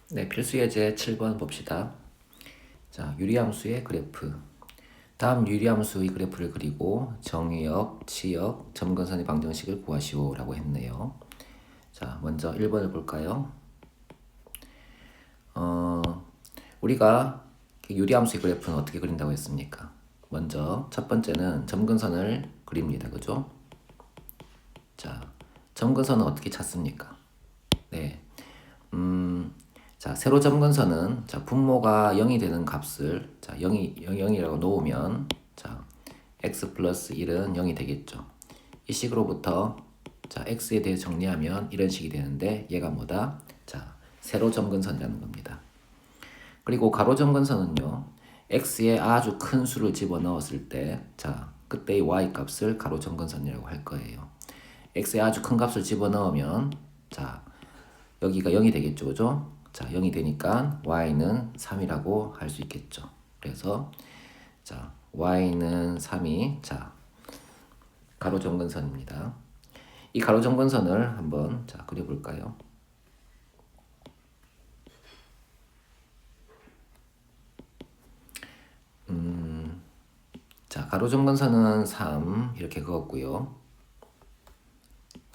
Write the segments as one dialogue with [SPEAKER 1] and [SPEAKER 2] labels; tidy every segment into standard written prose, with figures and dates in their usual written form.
[SPEAKER 1] 네, 필수 예제 7번 봅시다. 자, 유리함수의 그래프. 다음 유리함수의 그래프를 그리고 정의역, 치역, 점근선의 방정식을 구하시오 라고 했네요. 자, 먼저 1번을 볼까요? 우리가 유리함수의 그래프는 어떻게 그린다고 했습니까? 먼저 첫 번째는 점근선을 그립니다. 그죠? 자, 점근선은 어떻게 찾습니까? 네. 자, 세로 점근선은 자, 분모가 0이 되는 값을 자, 0이라고 놓으면 자, x 플러스 1은 0이 되겠죠. 이 식으로부터 자, x에 대해 정리하면 이런 식이 되는데 얘가 뭐다? 자, 세로 점근선이라는 겁니다. 그리고 가로 점근선은요. x에 아주 큰 수를 집어넣었을 때 자, 그때의 y 값을 가로 점근선이라고 할 거예요. x에 아주 큰 값을 집어넣으면 자, 여기가 0이 되겠죠. 그죠? 자, 0이 되니까 y는 3이라고 할 수 있겠죠. 그래서 자, y는 3이 자, 가로 점근선입니다. 이 가로 점근선을 한번 자, 그려 볼까요? 자, 가로 점근선은 3 이렇게 그었고요.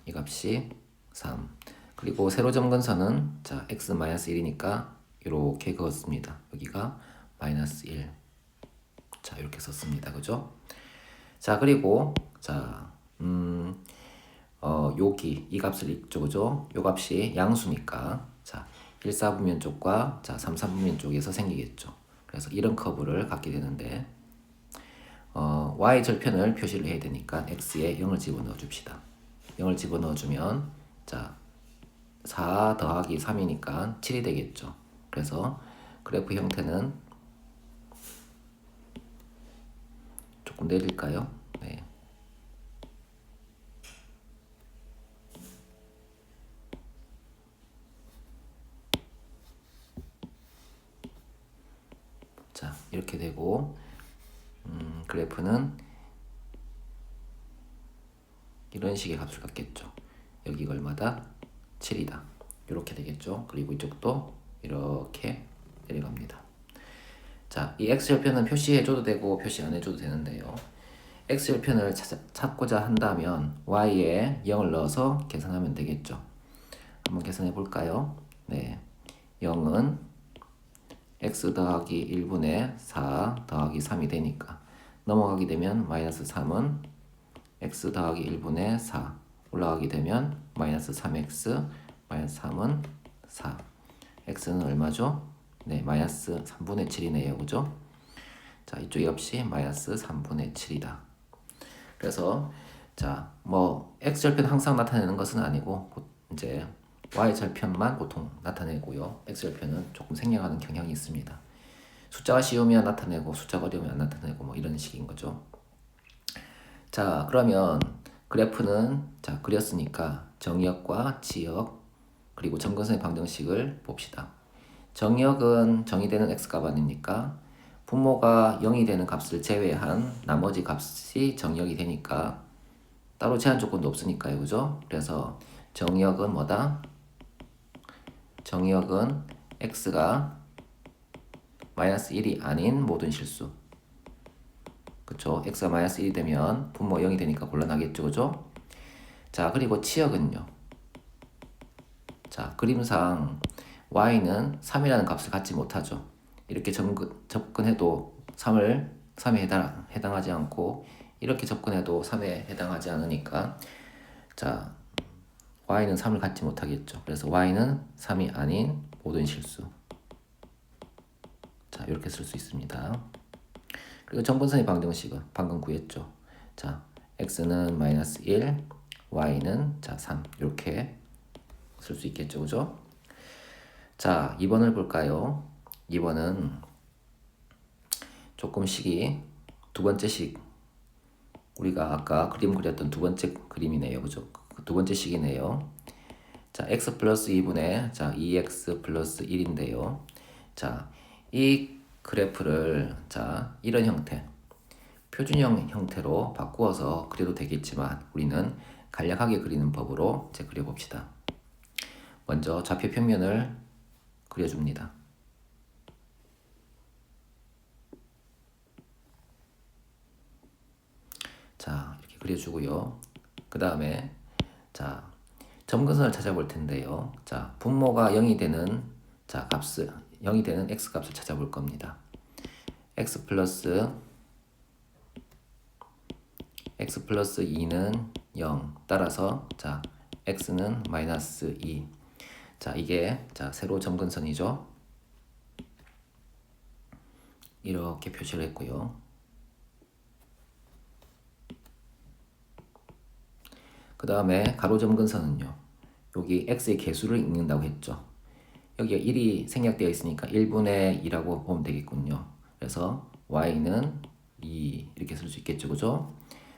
[SPEAKER 1] 이 값이 3. 그리고 세로 점근선은 자, x-1이니까 이렇게 그었습니다. 여기가 마이너스 1. 자, 이렇게 썼습니다. 그죠? 자, 그리고 자, 여기 이 값을 있죠. 그죠? 요 값이 양수니까 자, 1, 4분면 쪽과 자, 3, 3분면 쪽에서 생기겠죠. 그래서 이런 커브를 갖게 되는데 y 절편을 표시를 해야 되니까 x에 0을 집어넣어 줍시다. 0을 집어넣어 주면 자, 4 더하기 3이니까 7이 되겠죠. 그래서 그래프 형태는 조금 내릴까요? 네. 자, 이렇게 되고 그래프는 이런 식의 값을 갖겠죠. 여기가 얼마다? 7이다. 이렇게 되겠죠. 그리고 이쪽도 이렇게 내려갑니다. 자, 이 x절편은 표시해줘도 되고 표시 안 해줘도 되는데요. x절편을 찾고자 한다면 y에 0을 넣어서 계산하면 되겠죠. 한번 계산해 볼까요? 네, 0은 x 더하기 1분의 4 더하기 3이 되니까 넘어가게 되면 마이너스 3은 x 더하기 1분의 4 올라가게 되면 마이너스 3x 마이너스 3은 4 x는 얼마죠? 네, 마이너스 3분의 7이네요. 그죠? 자, 이쪽 값이 마이너스 3분의 7이다. 그래서 자, 뭐 x절편 항상 나타내는 것은 아니고 이제 y절편만 보통 나타내고요. x절편은 조금 생략하는 경향이 있습니다. 숫자가 쉬우면 나타내고 숫자가 어려우면 안 나타내고 뭐 이런 식인 거죠. 자, 그러면 그래프는 자, 그렸으니까 정의역과 치역 그리고 점근선의 방정식을 봅시다. 정의역은 정의되는 x값 아닙니까? 분모가 0이 되는 값을 제외한 나머지 값이 정의역이 되니까 따로 제한 조건도 없으니까요. 그죠? 그래서 정의역은 뭐다? 정의역은 x가 마이너스 1이 아닌 모든 실수. 그쵸? x가 마이너스 1이 되면 분모 0이 되니까 곤란하겠죠. 그죠? 자, 그리고 치역은요. 자, 그림상 y는 3이라는 값을 갖지 못하죠. 이렇게 접근해도 3에 해당하지 않고 이렇게 접근해도 3에 해당하지 않으니까 자, y는 3을 갖지 못하겠죠. 그래서 y는 3이 아닌 모든 실수. 자, 이렇게 쓸 수 있습니다. 그리고 점근선의 방정식은 방금 구했죠. 자, x는 마이너스 1, y는 자 3 이렇게 쓸 수 있겠죠. 그죠? 자, 2번을 볼까요? 2번은 조금 식이 두 번째 식 우리가 아까 그림 그렸던 두 번째 그림이네요. 그죠? 두 번째 식이네요. 자, x 플러스 2분의 자 2x 플러스 1인데요. 자, 이 그래프를 자 이런 형태 표준형 형태로 바꾸어서 그려도 되겠지만 우리는 간략하게 그리는 법으로 이제 그려봅시다. 먼저 좌표 평면을 그려줍니다. 자, 이렇게 그려주고요. 그 다음에 자, 점근선을 찾아볼 텐데요. 자, 분모가 0이 되는 자, 값을 0이 되는 x 값을 찾아볼 겁니다. x 플러스 2는 0. 따라서 자, x는 마이너스 2. 자, 이게 자, 세로 점근선이죠. 이렇게 표시를 했고요. 그 다음에 가로 점근선은요. 여기 x의 개수를 읽는다고 했죠. 여기가 1이 생략되어 있으니까 1분의 2라고 보면 되겠군요. 그래서 y는 2 이렇게 쓸 수 있겠죠. 그죠?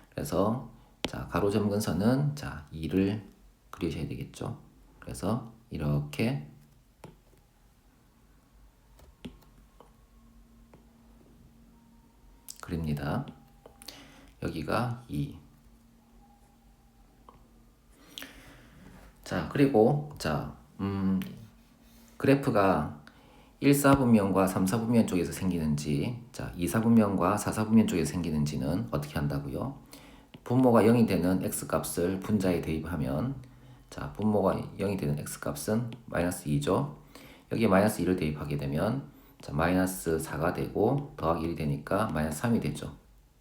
[SPEAKER 1] 그래서 자, 가로 점근선은 자, 2를 그리셔야 되겠죠. 그래서 이렇게 그립니다. 여기가 2. 자, 그리고 자, 그래프가 1사분면과 3사분면 쪽에서 생기는지, 자, 2사분면과 4사분면 쪽에서 생기는지는 어떻게 한다고요? 분모가 0이 되는 x값을 분자에 대입하면, 자, 분모가 0이 되는 x값은 마이너스 2죠. 여기에 마이너스 2를 대입하게 되면 자, 마이너스 4가 되고 더하기 1이 되니까 마이너스 3이 되죠.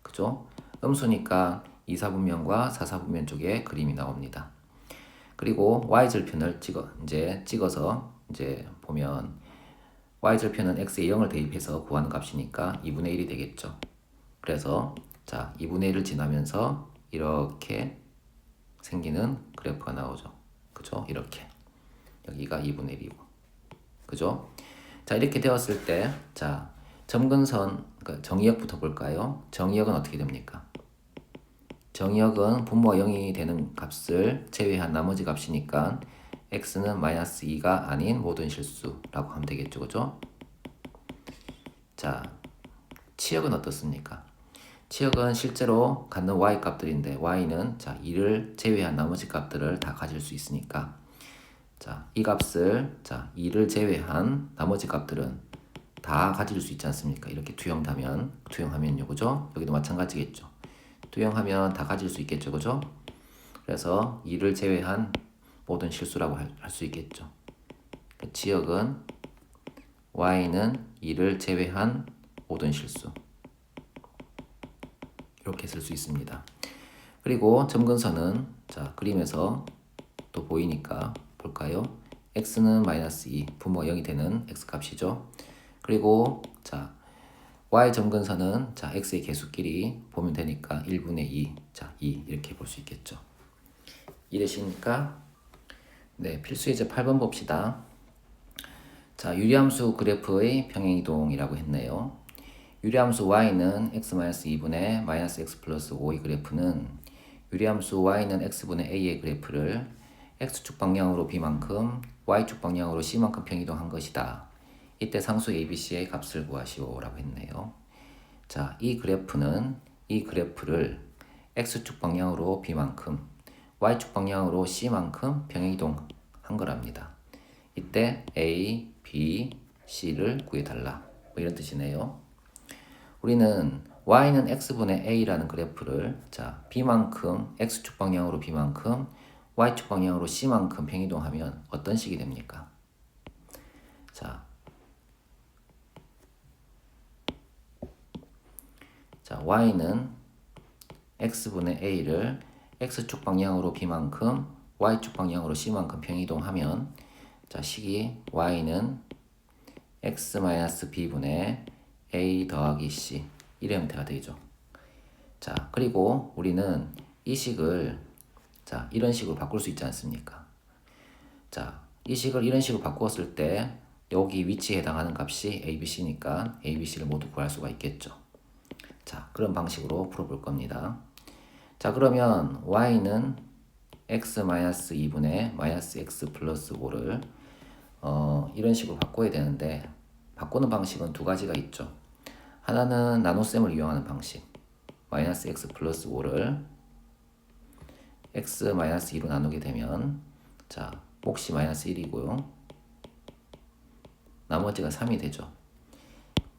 [SPEAKER 1] 그죠? 음수니까 2사분면과 4사분면 쪽에 그림이 나옵니다. 그리고 y절편을 찍어서 이제 보면 y절편은 x에 0을 대입해서 구하는 값이니까 2분의 1이 되겠죠. 그래서 자, 2분의 1을 지나면서 이렇게 생기는 그래프가 나오죠. 그죠? 이렇게. 여기가 2분의 1이고. 그죠? 자, 이렇게 되었을 때 자, 점근선 그러니까 정의역부터 볼까요? 정의역은 어떻게 됩니까? 정의역은 분모가 0이 되는 값을 제외한 나머지 값이니까 x는 마이너스 2가 아닌 모든 실수라고 하면 되겠죠. 그죠? 자, 치역은 어떻습니까? 치역은 실제로 갖는 y 값들인데 y는 자, 2를 제외한 나머지 값들을 다 가질 수 있으니까 자, 이 값을 자, 2를 제외한 나머지 값들은 다 가질 수 있지 않습니까? 이렇게 투영하면요. 그죠? 여기도 마찬가지겠죠. 투영하면 다 가질 수 있겠죠. 그죠? 그래서 2를 제외한 모든 실수라고 할 수 있겠죠. 그 지역은 y는 2를 제외한 모든 실수. 이렇게 쓸 수 있습니다. 그리고 점근선은 자, 그림에서 또 보이니까 볼까요? x는 마이너스 2, 분모가 0이 되는 x값이죠. 그리고 자, y 점근선은 자, x의 개수끼리 보면 되니까 1분의 2, 자, 2 이렇게 볼 수 있겠죠. 이해되십니까? 네, 필수 예제 8번 봅시다. 자, 유리함수 그래프의 평행이동이라고 했네요. 유리함수 y는 x-2분의 마이너스 x 플러스 5의 그래프는 유리함수 y는 x분의 a의 그래프를 x축 방향으로 b만큼 y축 방향으로 c만큼 평이동한 것이다. 이때 상수 ABC의 값을 구하시오 라고 했네요. 자, 이 그래프를 x축 방향으로 b만큼 y축 방향으로 c만큼 평행이동한 거랍니다. 이때 A, B, C를 구해달라 뭐 이런 뜻이네요. 우리는 y는 x분의 a라는 그래프를 자, b만큼 x축 방향으로 b만큼 y축 방향으로 c만큼 평이동하면 어떤 식이 됩니까? 자, y는 x분의 a를 x축 방향으로 b만큼 y축 방향으로 c만큼 평이동하면 자, 식이 y는 x-b분의 a 더하기 c 이런 형태가 되죠. 자, 그리고 우리는 이 식을 자, 이런 식으로 바꿀 수 있지 않습니까? 자, 이 식을 이런 식으로 바꾸었을 때 여기 위치에 해당하는 값이 a, b, c니까 a, b, c를 모두 구할 수가 있겠죠. 자, 그런 방식으로 풀어볼 겁니다. 자, 그러면 y는 x-2분의 마이너스 x 플러스 5를 이런 식으로 바꿔야 되는데 바꾸는 방식은 두 가지가 있죠. 하나는 나눗셈을 이용하는 방식. 마이너스 x 플러스 5를 x-2로 나누게 되면 자, 몫이 마이너스 1이고요. 나머지가 3이 되죠.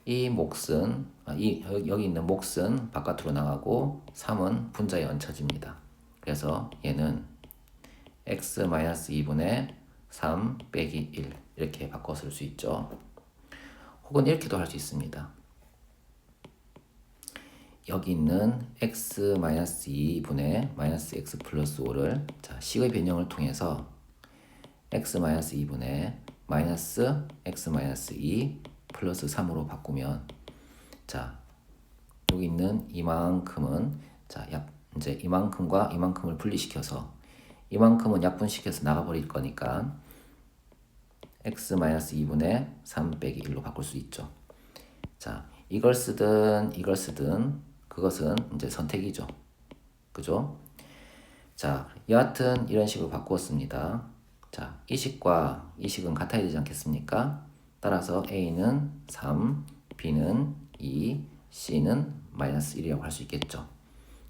[SPEAKER 1] 이 몫은 여기 있는 몫은 바깥으로 나가고 3은 분자에 얹혀집니다. 그래서 얘는 x-2분의 3 빼기 1 이렇게 바꿔 쓸 수 있죠. 혹은 이렇게도 할 수 있습니다. 여기 있는 x-2분의 -x 플러스 5를 자, 식의 변형을 통해서 x-2분의 -x-2 플러스 3으로 바꾸면 자, 여기 있는 이만큼은 자, 이제 이만큼과 이만큼을 분리시켜서 이만큼은 약분시켜서 나가버릴 거니까 x-2분의 3 빼기 1로 바꿀 수 있죠. 자, 이걸 쓰든 그것은 이제 선택이죠. 그죠? 자, 여하튼 이런 식으로 바꾸었습니다. 자, 이 식과 이 식은 같아야 되지 않겠습니까? 따라서 A는 3, B는 2, C는 -1이라고 할 수 있겠죠.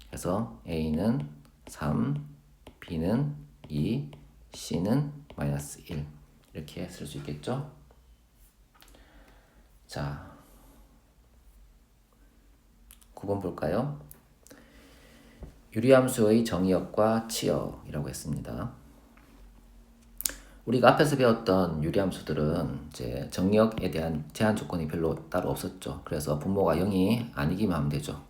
[SPEAKER 1] 그래서 A는 3, B는 2, C는 -1 이렇게 쓸 수 있겠죠. 자, 9번 볼까요? 유리함수의 정의역과 치역이라고 했습니다. 우리가 앞에서 배웠던 유리함수들은 이제 정의역에 대한 제한 조건이 별로 따로 없었죠. 그래서 분모가 0이 아니기만 하면 되죠.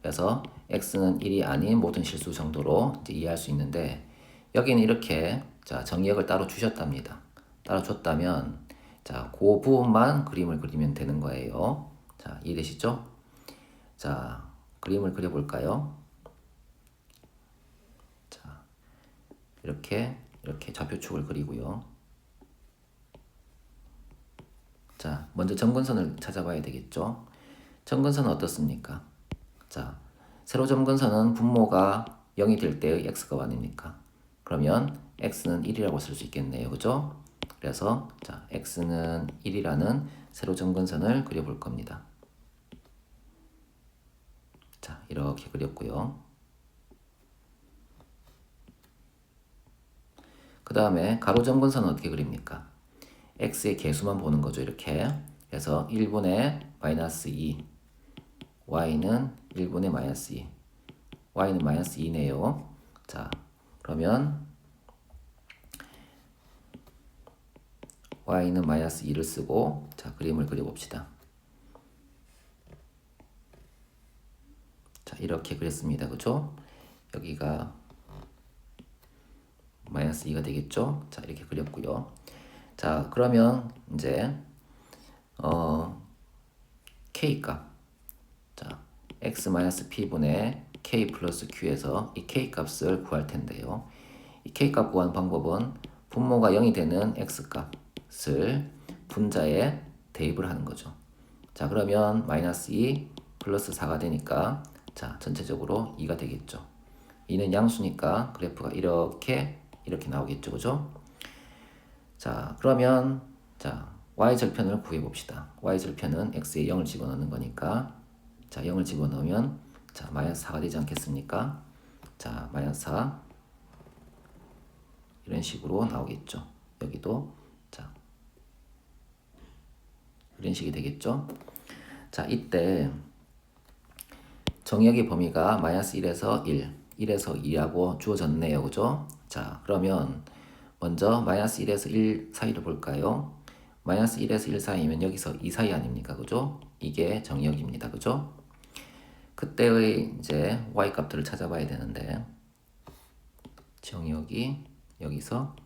[SPEAKER 1] 그래서 x는 1이 아닌 모든 실수 정도로 이제 이해할 수 있는데 여기는 이렇게 자, 정의역을 따로 주셨답니다. 따로 줬다면 자, 그 부분만 그림을 그리면 되는 거예요. 자, 이해되시죠? 자, 그림을 그려볼까요? 자, 이렇게 좌표축을 그리고요. 자, 먼저 점근선을 찾아봐야 되겠죠? 점근선은 어떻습니까? 자, 세로 점근선은 분모가 0이 될 때의 x가 아닙니까? 그러면 x는 1이라고 쓸 수 있겠네요. 그죠? 그래서 자, x는 1이라는 세로 점근선을 그려볼 겁니다. 자, 이렇게 그렸고요. 그 다음에 가로 점근선은 어떻게 그립니까? x의 개수만 보는 거죠. 이렇게. 그래서 1분의 -2, y는 1분의 -2, y는 -2네요. 자, 그러면 y는 -2를 쓰고 자, 그림을 그려봅시다. 자, 이렇게 그렸습니다. 그죠? 여기가 -2가 되겠죠? 자, 이렇게 그렸고요. 자, 그러면 이제 K값 자, x-p분의 K 플러스 Q에서 이 K값을 구할 텐데요. 이 K값 구하는 방법은 분모가 0이 되는 X값을 분자에 대입을 하는 거죠. 자, 그러면 -2 플러스 4가 되니까 자, 전체적으로 2가 되겠죠. 2는 양수니까 그래프가 이렇게 나오겠죠. 그죠? 자, 그러면 자, y절편을 구해 봅시다. y절편은 x에 0을 집어넣는 거니까 자, 0을 집어넣으면 자, -4가 되지 않겠습니까? 자, -4 이런 식으로 나오겠죠. 여기도 자, 이런 식이 되겠죠. 자, 이때 정역의 범위가 -1에서 1, 1에서 2라고 주어졌네요. 그죠? 자, 그러면 먼저 -1에서 1 사이를 볼까요? -1에서 1 사이면 여기서 2 사이 아닙니까? 그죠? 이게 정역입니다. 그죠? 그때의 이제 y 값들을 찾아봐야 되는데 정역이 여기서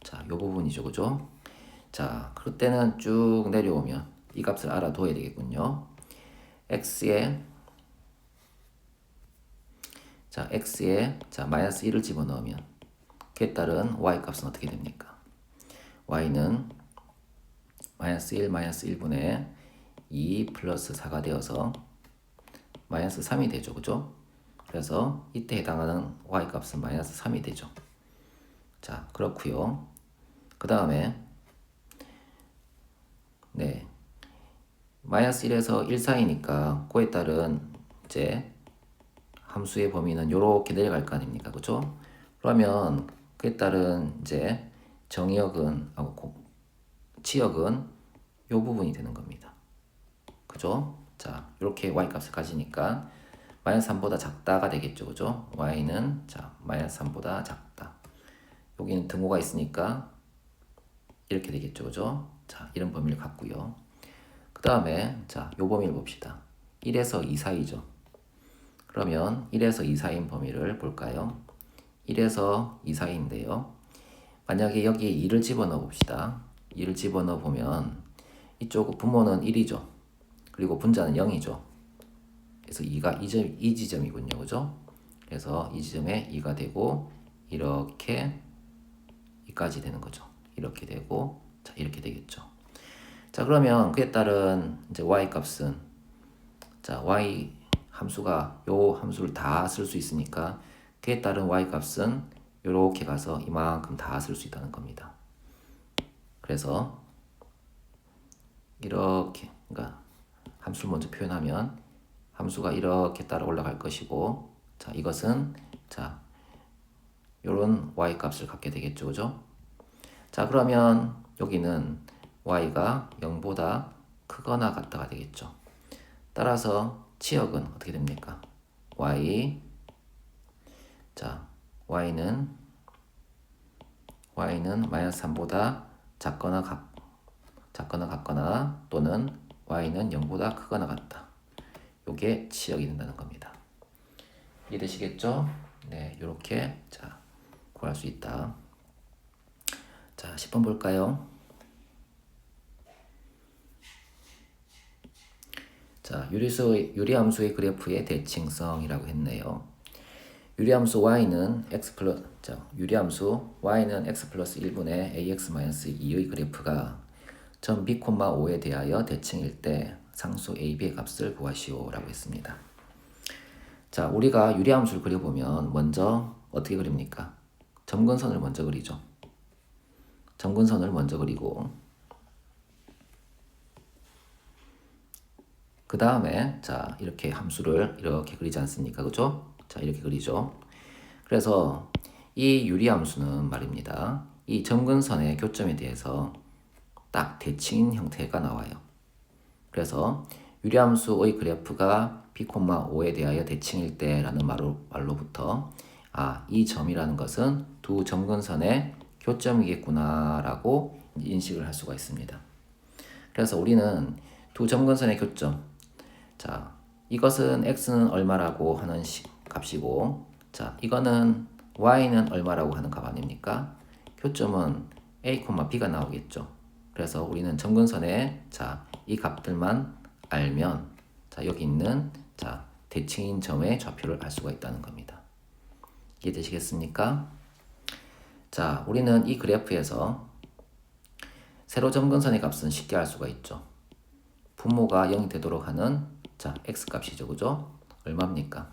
[SPEAKER 1] 자, 요 부분이죠. 그죠? 자, 그때는 쭉 내려오면 이 값을 알아둬야 되겠군요. x에 자, -1을 집어넣으면 그에 따른 y 값은 어떻게 됩니까? y는 -1, -1분의 2 플러스 4가 되어서 -3이 되죠. 그죠? 그래서 이때 해당하는 y 값은 -3이 되죠. 자, 그렇고요. 그 다음에 네, -1에서 1 사이니까 그에 따른 이제 함수의 범위는 이렇게 내려갈 거 아닙니까? 그죠? 그러면 그에 따른 이제 정역은 치역은 요 부분이 되는 겁니다. 그죠? 자, 이렇게 y 값을 가지니까 마이너스 3보다 작다가 되겠죠. 그죠? y는 자, 마이너스 3보다 작다. 여기는 등호가 있으니까 이렇게 되겠죠. 그죠? 자, 이런 범위를 갖고요. 그 다음에 자, 요 범위를 봅시다. 1에서 2 사이죠. 그러면 1에서 2 사이인 범위를 볼까요? 1에서 2 사이인데요. 만약에 여기에 2를 집어넣어 봅시다. 2를 집어넣어 보면 이쪽 분모는 1이죠. 그리고 분자는 0이죠. 그래서 2가 이 지점이군요. 그죠? 그래서 이 지점에 2가 되고 이렇게 2까지 되는 거죠. 이렇게 되고 자, 이렇게 되겠죠. 자, 그러면 그에 따른 이제 y 값은 자, y 함수가 요 함수를 다 쓸 수 있으니까 그에 따른 y 값은 요렇게 가서 이만큼 다 쓸 수 있다는 겁니다. 그래서 이렇게 그러니까 함수를 먼저 표현하면 함수가 이렇게 따라 올라갈 것이고 자, 이것은 자, 요런 y 값을 갖게 되겠죠. 그죠? 자, 그러면 여기는 y가 0보다 크거나 같다가 되겠죠. 따라서 치역은 어떻게 됩니까? 자, y는 마이너스 3보다 작거나 같거나 또는 y는 0보다 크거나 같다. 요게 치역이 된다는 겁니다. 이해되시겠죠? 네, 요렇게 자, 구할 수 있다. 자, 10번 볼까요? 자, 유리함수의 그래프의 대칭성이라고 했네요. 유리함수 y는 x 플러스 1분의 ax 마이너스 2의 그래프가 점 b, 5에 대하여 대칭일 때 상수 ab의 값을 구하시오 라고 했습니다. 자, 우리가 유리함수를 그려보면 먼저 어떻게 그립니까? 점근선을 먼저 그리죠. 점근선을 먼저 그리고 그 다음에 자, 이렇게 함수를 이렇게 그리지 않습니까? 그죠? 자, 이렇게 그리죠. 그래서 이 유리함수는 말입니다. 이 점근선의 교점에 대해서 딱 대칭인 형태가 나와요. 그래서 유리함수의 그래프가 b, 5에 대하여 대칭일 때라는 말로부터 이 점이라는 것은 두 점근선의 교점이겠구나라고 인식을 할 수가 있습니다. 그래서 우리는 두 점근선의 교점, 자, 이것은 x는 얼마라고 하는 값이고, 자, 이거는 y는 얼마라고 하는 값 아닙니까? 교점은 a, b가 나오겠죠. 그래서 우리는 점근선의 자, 이 값들만 알면 자, 여기 있는 자, 대칭인 점의 좌표를 알 수가 있다는 겁니다. 이해되시겠습니까? 자, 우리는 이 그래프에서 세로 점근선의 값은 쉽게 알 수가 있죠. 분모가 0이 되도록 하는 자, x 값이죠. 그죠? 얼마입니까?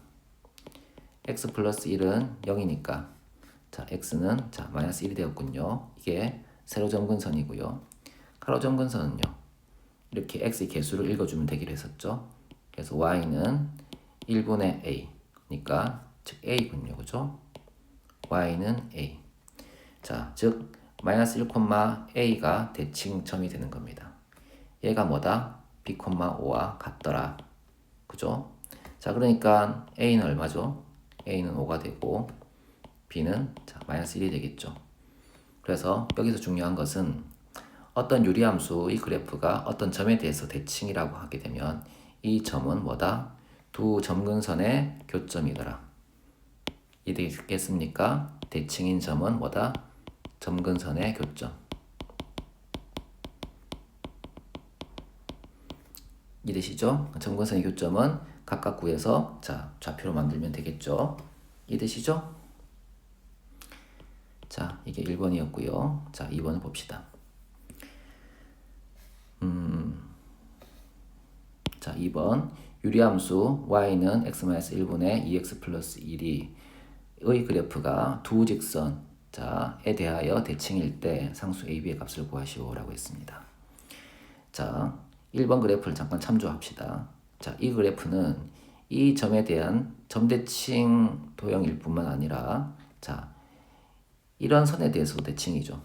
[SPEAKER 1] x 플러스 1은 0이니까 자, x는 자, 마이너스 1이 되었군요. 이게 세로 점근선이고요. 가로 점근선은요. 이렇게 x의 개수를 읽어주면 되기로 했었죠. 그래서 y는 1분의 a 그러니까 즉 a군요. 그죠? y는 a. 자, 즉 마이너스 1,a가 대칭점이 되는 겁니다. 얘가 뭐다? b, 5와 같더라. 그죠? 자, 그러니까 a는 얼마죠? a는 5가 되고 b는 자, 마이너스 1이 되겠죠. 그래서 여기서 중요한 것은 어떤 유리함수의 그래프가 어떤 점에 대해서 대칭이라고 하게 되면 이 점은 뭐다? 두 점근선의 교점이더라. 이해되겠습니까? 대칭인 점은 뭐다? 점근선의 교점. 이해되시죠? 점근선의 교점은 각각 구해서 자, 좌표로 만들면 되겠죠. 이해되시죠? 자, 이게 1번이었고요. 자, 2번을 봅시다. 자, 2번 유리함수 y는 x-1분의 2x 플러스 1이 의 그래프가 두 직선 자에 대하여 대칭일 때 상수 ab의 값을 구하시오 라고 했습니다. 자, 1번 그래프를 잠깐 참조합시다. 자, 이 그래프는 이 점에 대한 점대칭 도형일 뿐만 아니라 자, 이런 선에 대해서도 대칭이죠.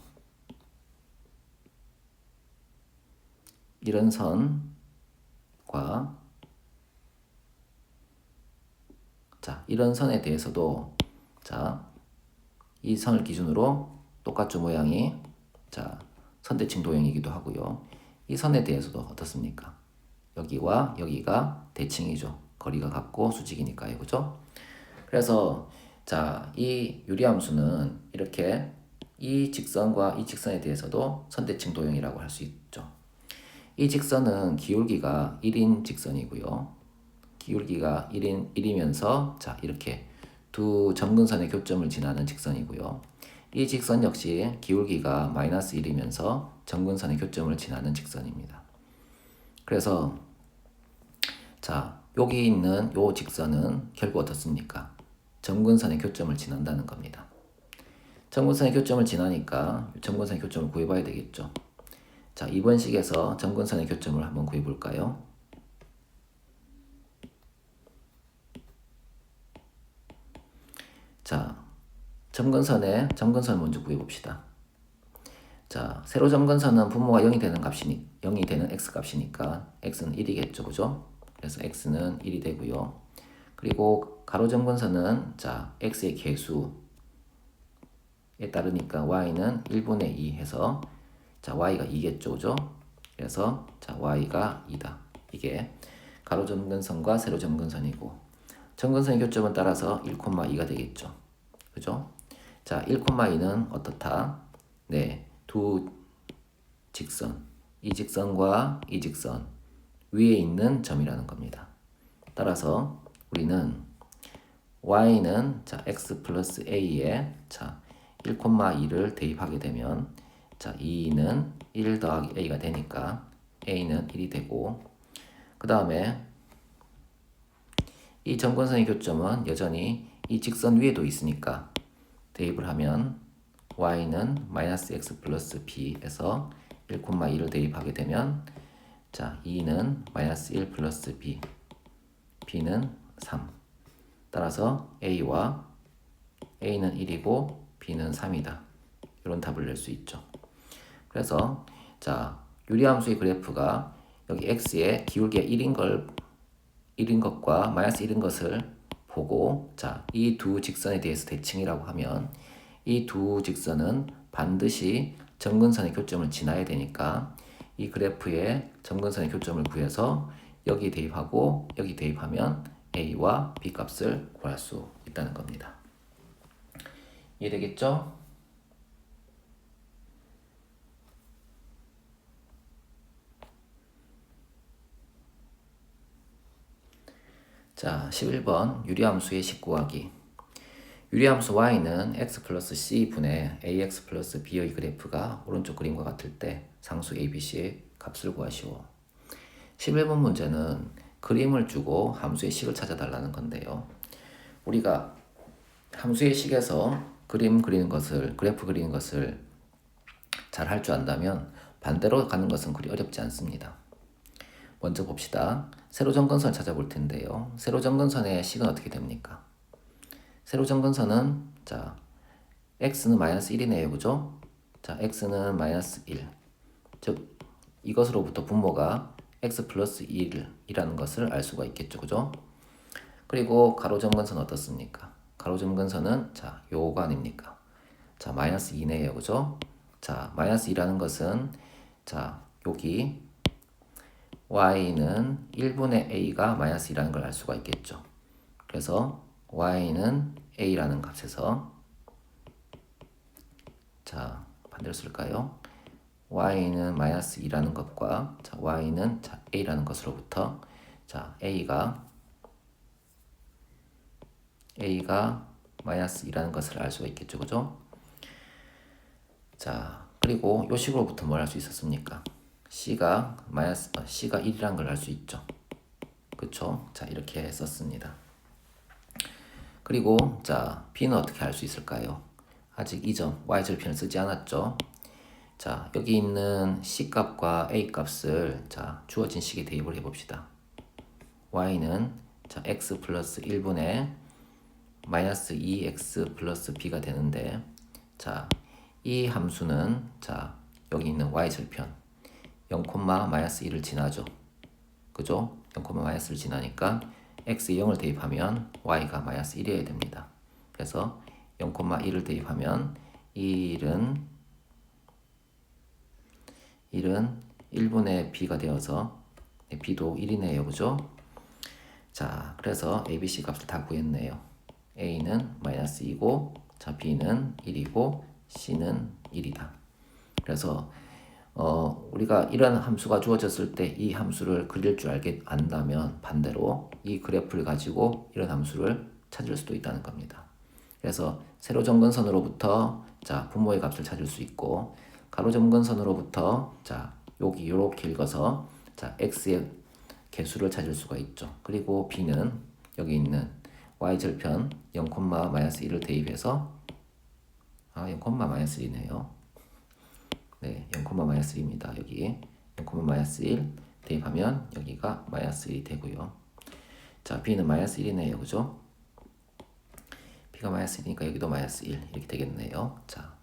[SPEAKER 1] 이런 선과 자, 이런 선에 대해서도 자, 이 선을 기준으로 똑같죠, 모양이. 자, 선대칭 도형이기도 하고요. 이 선에 대해서도 어떻습니까? 여기와 여기가 대칭이죠. 거리가 같고 수직이니까요. 그죠? 그래서 자, 이 유리함수는 이렇게 이 직선과 이 직선에 대해서도 선대칭 도형이라고 할 수 있죠. 이 직선은 기울기가 1인 직선이고요. 기울기가 1이면서 자, 이렇게 두 점근선의 교점을 지나는 직선이고요. 이 직선 역시 기울기가 마이너스 1이면서 점근선의 교점을 지나는 직선입니다. 그래서 자, 여기 있는 요 직선은 결국 어떻습니까? 점근선의 교점을 지난다는 겁니다. 점근선의 교점을 지나니까 점근선의 교점을 구해봐야 되겠죠. 자, 이번 식에서 점근선의 교점을 한번 구해볼까요? 자, 점근선을 먼저 구해봅시다. 자, 세로 점근선은 분모가 0이 되는 x 값이니까 x는 1이겠죠. 그죠? 그래서 x는 1이 되고요. 그리고 가로 점근선은 자, x의 개수에 따르니까 y는 1분의 2 해서 자, y가 2겠죠. 그죠? 그래서 자, y가 2다. 이게 가로 점근선과 세로 점근선이고 점근선의 교점은 따라서 1,2가 되겠죠. 그죠? 자, 1,2는 어떻다? 네, 두 직선, 이 직선과 이 직선 위에 있는 점이라는 겁니다. 따라서 우리는 y는 자, x 플러스 a에 자, 1,2를 대입하게 되면 자, 2는 1 더하기 a가 되니까 a는 1이 되고 그 다음에 이 점근선의 교점은 여전히 이 직선 위에도 있으니까 대입을 하면 y는 마이너스 x 플러스 b에서 1,2를 대입하게 되면 자, 2는 마이너스 1 플러스 b, b는 3. 따라서 a와 a는 1이고 b는 3이다. 이런 답을 낼 수 있죠. 그래서 자, 유리함수의 그래프가 여기 x의 기울기가 1인 것과 마이너스 1인 것을 보고 자, 이 두 직선에 대해서 대칭이라고 하면 이 두 직선은 반드시 점근선의 교점을 지나야 되니까 이 그래프의 점근선의 교점을 구해서 여기 대입하고 여기 대입하면 a와 b 값을 구할 수 있다는 겁니다. 이해되겠죠? 자, 11번 유리함수의 식 구하기. 유리함수 y는 x 플러스 c 분의 ax 플러스 b의 그래프가 오른쪽 그림과 같을 때 상수 abc의 값을 구하시오. 11번 문제는 그림을 주고 함수의 식을 찾아달라는 건데요. 우리가 함수의 식에서 그래프 그리는 것을 잘 할 줄 안다면 반대로 가는 것은 그리 어렵지 않습니다. 먼저 봅시다. 세로 점근선을 찾아볼 텐데요. 세로 점근선의 식은 어떻게 됩니까? 세로 점근선은 자, x는 마이너스 1이네요. 그죠? 자, x는 마이너스 1. 즉 이것으로부터 분모가 x 플러스 1이라는 것을 알 수가 있겠죠. 그죠? 그리고 가로 점근선은 어떻습니까? 가로 점근선은 자, 요거 아닙니까? 자, 마이너스 2네요. 그죠? 자, 마이너스 2라는 것은 자, 여기 y는 1분의 a가 마이너스 2라는 걸 알 수가 있겠죠. 그래서 y는 a라는 값에서 자, 반대로 쓸까요? y는 마이너스 2라는 것과 자, y는 자, a라는 것으로부터 자, a가 마이너스 2라는 것을 알 수가 있겠죠. 그죠? 자, 그리고 요 식으로부터 뭘 알 수 있었습니까? C가 1이라는 걸 알 수 있죠. 그쵸? 자, 이렇게 썼습니다. 그리고 자, B는 어떻게 알 수 있을까요? 아직 이 점 Y절편을 쓰지 않았죠. 자, 여기 있는 C 값과 A 값을 자, 주어진 식에 대입을 해봅시다. Y는 자, X 플러스 1분의 마이너스 2X 플러스 B가 되는데 자, 이 함수는 자, 여기 있는 Y절편 0,-1을 지나죠. 그죠? 0,-1을 지나니까 x에 0을 대입하면 y가 -1이어야 됩니다. 그래서 0,1을 대입하면 1은 1분의 b가 되어서 b도 1이네요. 그죠? 자, 그래서 a, b, c 값을 다 구했네요. a는 -2고 자, b는 1이고 c는 1이다. 그래서 우리가 이런 함수가 주어졌을 때 이 함수를 그릴 줄 안다면 반대로 이 그래프를 가지고 이런 함수를 찾을 수도 있다는 겁니다. 그래서 세로 점근선으로부터 자, 분모의 값을 찾을 수 있고 가로 점근선으로부터 자, 여기 이렇게 읽어서 자, x의 개수를 찾을 수가 있죠. 그리고 b는 여기 있는 y절편 0,-1을 대입해서 0,-1이네요. 네, 0,-1입니다. 여기 0,-1 대입하면 여기가 -1이 되고요. 자, b는 -1이네요. 그죠? b가 -1이니까 여기도 -1 이렇게 되겠네요. 자,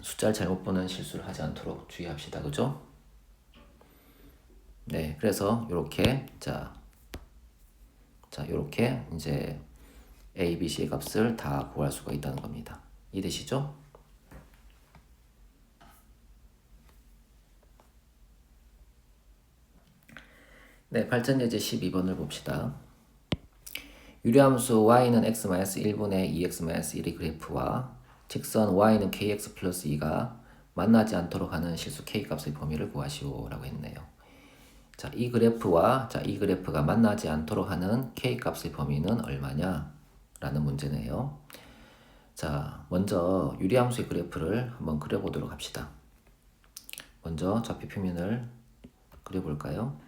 [SPEAKER 1] 숫자를 잘못 보는 실수를 하지 않도록 주의합시다. 그죠? 네, 그래서 이렇게 자, 이렇게 이제 a, b, c의 값을 다 구할 수가 있다는 겁니다. 이해되시죠? 네, 발전예제 12번을 봅시다. 유리함수 y는 x-1분의 2x-1의 그래프와 직선 y는 kx 플러스 2가 만나지 않도록 하는 실수 k값의 범위를 구하시오라고 했네요. 자, 이 그래프와 이 그래프가 만나지 않도록 하는 k값의 범위는 얼마냐? 라는 문제네요. 자, 먼저 유리함수의 그래프를 한번 그려보도록 합시다. 먼저 좌표 표면을 그려볼까요?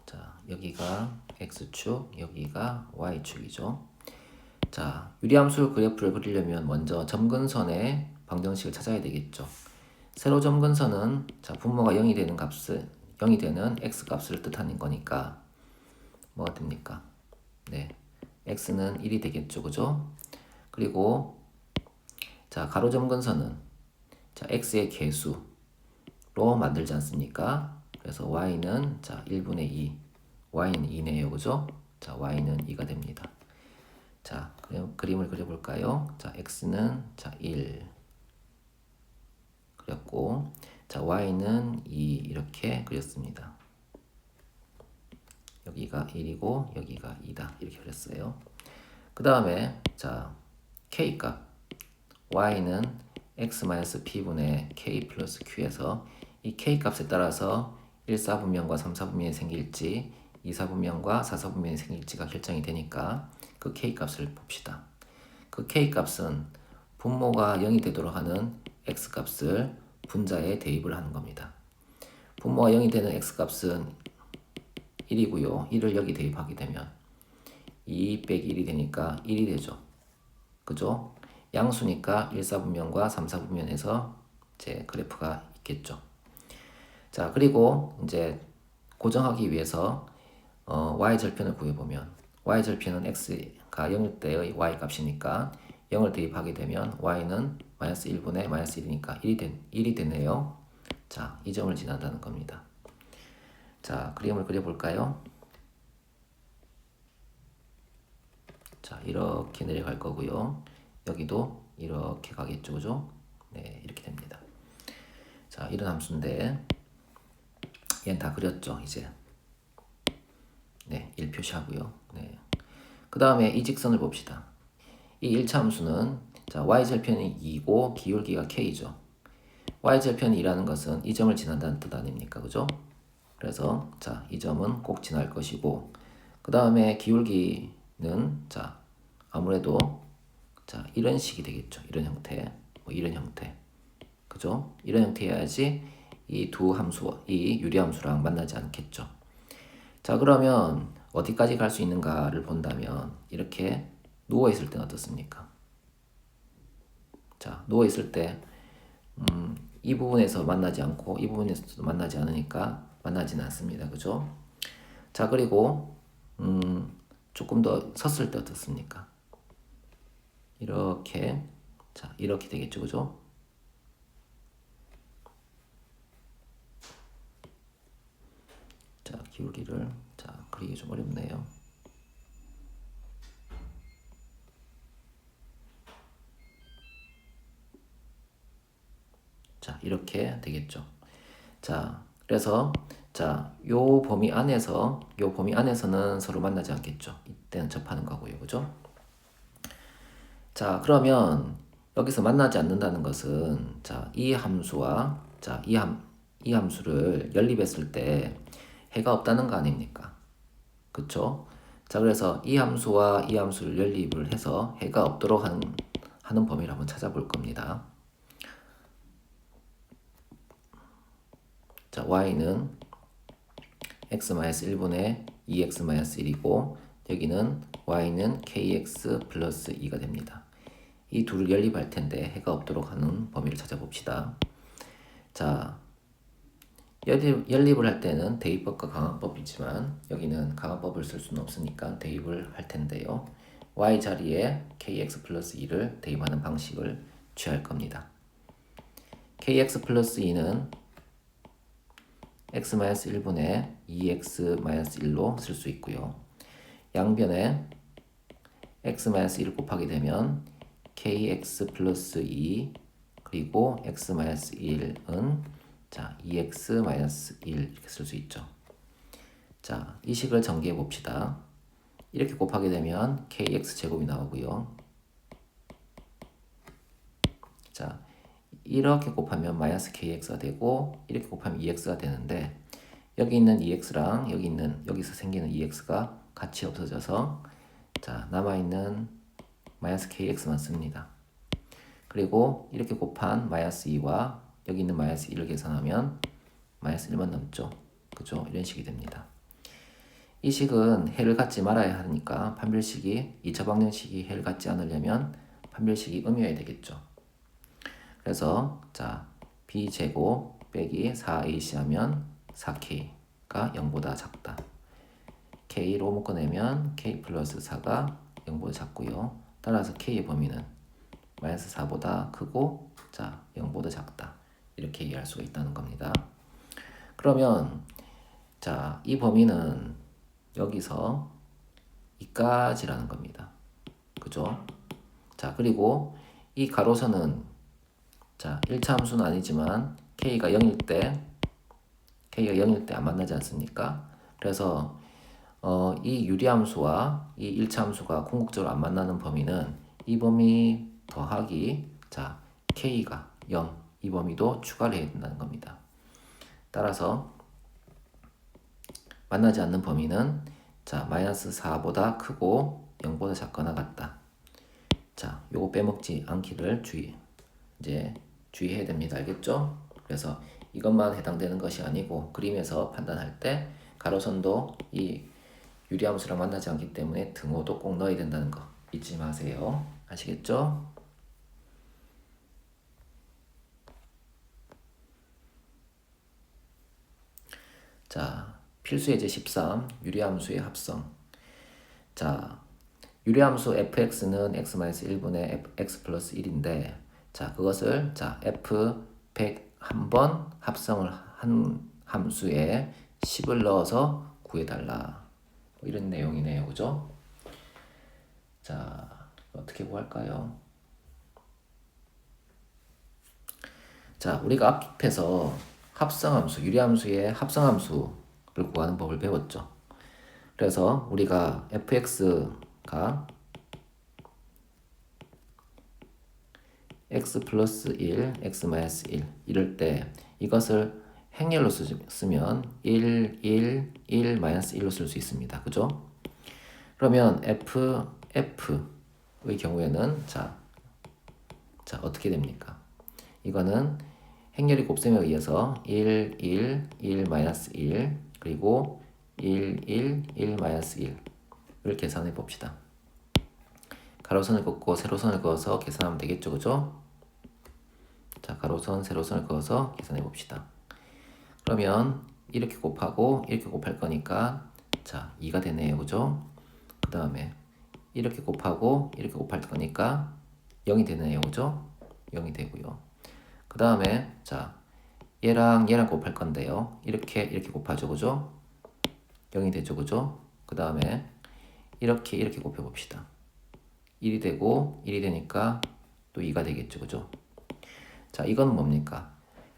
[SPEAKER 1] 자, 여기가 x축, 여기가 y축이죠. 자, 유리함수 그래프를 그리려면 먼저 점근선의 방정식을 찾아야 되겠죠. 세로 점근선은 자, 분모가 0이 되는 x 값을 뜻하는 거니까 뭐가 됩니까? 네, x는 1이 되겠죠. 그죠? 그리고 자, 가로 점근선은 자, x의 개수로 만들지 않습니까? 그래서 y는 자, 1분의 2, y는 2네요. 그죠? 자, y는 2가 됩니다. 자, 그림을 그려볼까요? 자, x는 자, 1 그렸고, 자, y는 2 이렇게 그렸습니다. 여기가 1이고 여기가 2다 이렇게 그렸어요. 그 다음에 자, k값 y는 x-p분의 k 플러스 q에서 이 k값에 따라서 1사분면과 3사분면이 생길지 2사분면과 4사분면이 생길지가 결정이 되니까 그 k값을 봅시다. 그 k값은 분모가 0이 되도록 하는 x값을 분자에 대입을 하는 겁니다. 분모가 0이 되는 x값은 1이고요. 1을 여기 대입하게 되면 2 빼기 1이 되니까 1이 되죠. 그죠? 양수니까 1사분면과 3사분면에서 제 그래프가 있겠죠. 자, 그리고 이제 고정하기 위해서 y절편을 구해보면 y절편은 x가 0일 때의 y 값이니까 0을 대입하게 되면 y는 -1분의 -1이니까 1이 되네요. 자, 이 점을 지난다는 겁니다. 자, 그림을 그려볼까요? 자, 이렇게 내려갈 거고요. 여기도 이렇게 가겠죠. 그죠? 네, 이렇게 됩니다. 자, 이런 함수인데 얘는 다 그렸죠, 이제. 네, 1 표시하고요. 네. 그 다음에 이 직선을 봅시다. 이 1차 함수는 자, y절편이 2고 기울기가 k죠. y절편이 2라는 것은 이 점을 지난다는 뜻 아닙니까? 그죠? 그래서 자, 이 점은 꼭 지날 것이고 그 다음에 기울기는 자, 아무래도 자, 이런 식이 되겠죠. 이런 형태, 이런 형태, 그죠? 이런 형태여야지 이 두 함수, 이 유리함수랑 만나지 않겠죠. 자, 그러면 어디까지 갈 수 있는가를 본다면 이렇게 누워 있을 때는 어떻습니까? 자, 누워 있을 때 이 부분에서 만나지 않고 이 부분에서도 만나지 않으니까 만나지는 않습니다. 그죠? 자, 그리고 조금 더 섰을 때 어떻습니까? 이렇게, 자, 이렇게 되겠죠, 그죠? 자, 기울기를, 자, 그리기 좀 어렵네요. 자, 이렇게 되겠죠. 자, 그래서 자, 요 범위 안에서는 서로 만나지 않겠죠. 이때는 접하는 거고요, 그죠? 자, 그러면 여기서 만나지 않는다는 것은 자, 이 함수와 자, 이 함수를 연립했을 때 해가 없다는 거 아닙니까? 그쵸? 자, 그래서 이 함수와 이 함수를 연립을 해서 해가 없도록 하는 범위를 한번 찾아볼 겁니다. 자, y는 x-1분의 2x-1이고 여기는 y는 kx 플러스 2가 됩니다. 이 둘을 연립할 텐데 해가 없도록 하는 범위를 찾아봅시다. 자, 연립을 할 때는 대입법과 강화법이지만 여기는 강화법을 쓸 수는 없으니까 대입을 할 텐데요. y 자리에 kx 플러스 2를 대입하는 방식을 취할 겁니다. kx 플러스 2는 x-1분의 2x-1로 쓸 수 있고요. 양변에 x-1 곱하게 되면 kx 플러스 2 그리고 x-1은 자 2x-1 이렇게 쓸 수 있죠. 자, 이 식을 전개해 봅시다. 이렇게 곱하게 되면 kx 제곱이 나오고요. 자, 이렇게 곱하면 마이너스 kx가 되고 이렇게 곱하면 2x가 되는데 여기 있는 2x랑 여기서 생기는 2x가 같이 없어져서 자, 남아있는 마이너스 kx만 씁니다. 그리고 이렇게 곱한 마이너스 2와 여기 있는 마이너스 1을 계산하면 마이너스 1만 남죠. 그죠? 이런 식이 됩니다. 이 식은 해를 갖지 말아야 하니까 판별식이 2차 방정식이 해를 갖지 않으려면 판별식이 음이어야 되겠죠. 그래서 자 b제곱 빼기 4ac 하면 4k가 0보다 작다. k로 묶어내면 k 플러스 4가 0보다 작고요. 따라서 k의 범위는 마이너스 4보다 크고 자 0보다 작다. 이렇게 이해할 수가 있다는 겁니다. 그러면 자 이 범위는 여기서 이까지라는 겁니다. 그죠? 자 그리고 이 가로선은 자 1차 함수는 아니지만 k가 0일 때 안 만나지 않습니까? 그래서 이 유리함수와 이 1차 함수가 궁극적으로 안 만나는 범위는 이 범위 더하기 자 k가 0 이 범위도 추가를 해야 된다는 겁니다. 따라서 만나지 않는 범위는 자 마이너스 4보다 크고 0보다 작거나 같다. 자 요거 빼먹지 않기를 주의해야 됩니다. 알겠죠? 그래서 이것만 해당되는 것이 아니고 그림에서 판단할 때 가로선도 이 유리함수랑 만나지 않기 때문에 등호도 꼭 넣어야 된다는 거 잊지 마세요. 아시겠죠? 자, 필수 예제 13 유리함수의 합성. 자, 유리함수 fx는 x-1분의 x 플러스 1인데 자, 그것을 자, f100 한번 합성을 한 함수에 10을 넣어서 구해달라. 뭐 이런 내용이네요. 그죠? 자, 어떻게 구할까요? 자, 우리가 앞에서 합성함수, 유리함수의 합성함수를 구하는 법을 배웠죠. 그래서 우리가 fx가 x 플러스 1, x 마이너스 1 이럴 때 이것을 행렬로 쓰면 1, 1, 1, 마이너스 1로 쓸 수 있습니다. 그죠? 그러면 f의 경우에는 자 어떻게 됩니까? 이거는 행렬이 곱셈에 의해서 1, 1, 1, 마이너스 1 그리고 1, 1, 1, 마이너스 1을 계산해 봅시다. 가로선을 긋고 세로선을 그어서 계산하면 되겠죠, 그죠? 자, 가로선, 세로선을 그어서 계산해 봅시다. 그러면 이렇게 곱하고 이렇게 곱할 거니까 자, 2가 되네요, 그죠? 그 다음에 이렇게 곱하고 이렇게 곱할 거니까 0이 되네요. 그죠? 0이 되고요. 그 다음에 자 얘랑 곱할 건데요. 이렇게 곱하죠. 그죠? 0이 되죠. 그죠? 그 다음에 이렇게 곱해 봅시다. 1이 되고 1이 되니까 또 2가 되겠죠. 그죠? 자, 이건 뭡니까?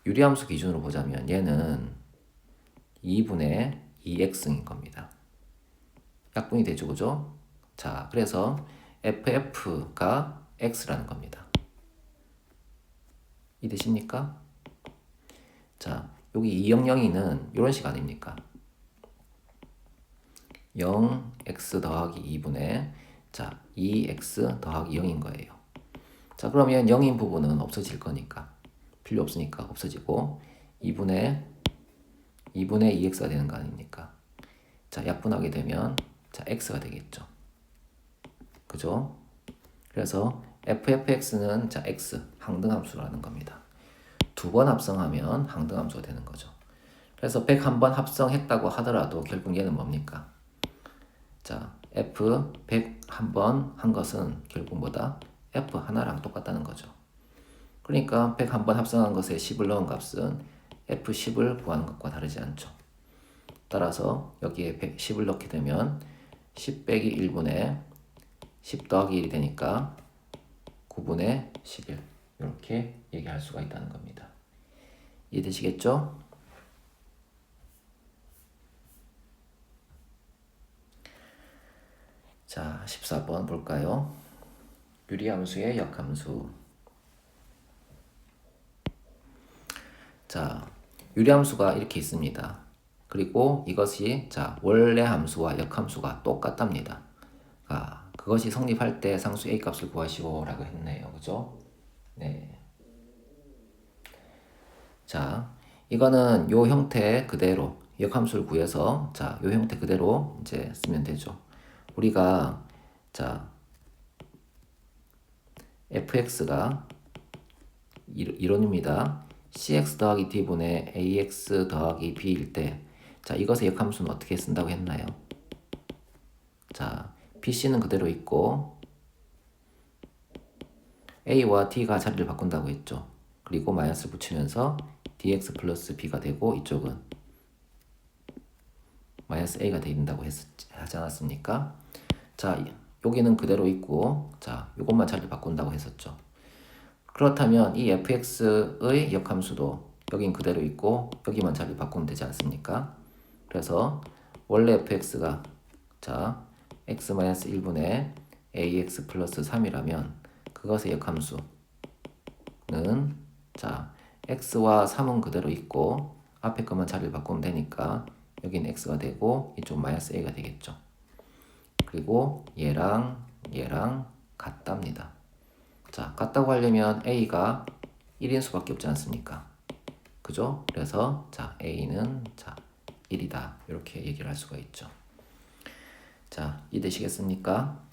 [SPEAKER 1] 유리함수 기준으로 보자면 얘는 2분의 2x인 겁니다. 약분이 되죠. 그죠? 자, 그래서 ff가 x라는 겁니다. 이해되십니까? 자, 여기 200는 이런 식 아닙니까? 0x 더하기 2분의 자 2x 더하기 0인 거예요. 자, 그러면 0인 부분은 없어질 거니까 필요 없으니까 없어지고 2분의 2x가 되는 거 아닙니까? 자, 약분하게 되면 자 x가 되겠죠. 그죠? 그래서 ffx는 자 x 항등함수라는 겁니다. 두 번 합성하면 항등함수가 되는 거죠. 그래서 101번 합성했다고 하더라도 결국 얘는 뭡니까? 자, f 101번 한 것은 결국 뭐다? f 하나랑 똑같다는 거죠. 그러니까 101번 합성한 것에 10을 넣은 값은 f10을 구하는 것과 다르지 않죠. 따라서 여기에 10을 넣게 되면 10 빼기 1분의 10 더하기 1이 되니까 9분의 11 이렇게 얘기할 수가 있다는 겁니다. 이해되시겠죠? 자, 14번 볼까요? 유리함수의 역함수. 자, 유리함수가 이렇게 있습니다. 그리고 이것이 자 원래 함수와 역함수가 똑같답니다. 그것이 성립할 때 상수 a 값을 구하시오라고 했네요. 그죠? 네. 자, 이거는 요 형태 그대로 역함수를 구해서 자, 요 형태 그대로 이제 쓰면 되죠. 우리가 자 fx가 이론입니다. cx 더하기 d분의 ax 더하기 b일 때 자 이것의 역함수는 어떻게 쓴다고 했나요? 자 bc는 그대로 있고 a와 d가 자리를 바꾼다고 했죠. 그리고 마이너스를 붙이면서 dx 플러스 b가 되고 이쪽은 마이너스 a가 된다고 하지 않았습니까? 자 여기는 그대로 있고 자 요것만 자리를 바꾼다고 했었죠. 그렇다면 이 fx의 역함수도 여긴 그대로 있고 여기만 자리를 바꾸면 되지 않습니까? 그래서 원래 fx가 자 x-1분의 ax 플러스 3이라면 그것의 역함수는 자 x와 3은 그대로 있고 앞에 것만 자리를 바꾸면 되니까 여기는 x가 되고 이쪽 마이너스 a가 되겠죠. 그리고 얘랑 같답니다. 자, 같다고 하려면 a가 1인 수밖에 없지 않습니까? 그죠? 그래서 자 a는 자 1이다 이렇게 얘기를 할 수가 있죠. 자, 이해되시겠습니까?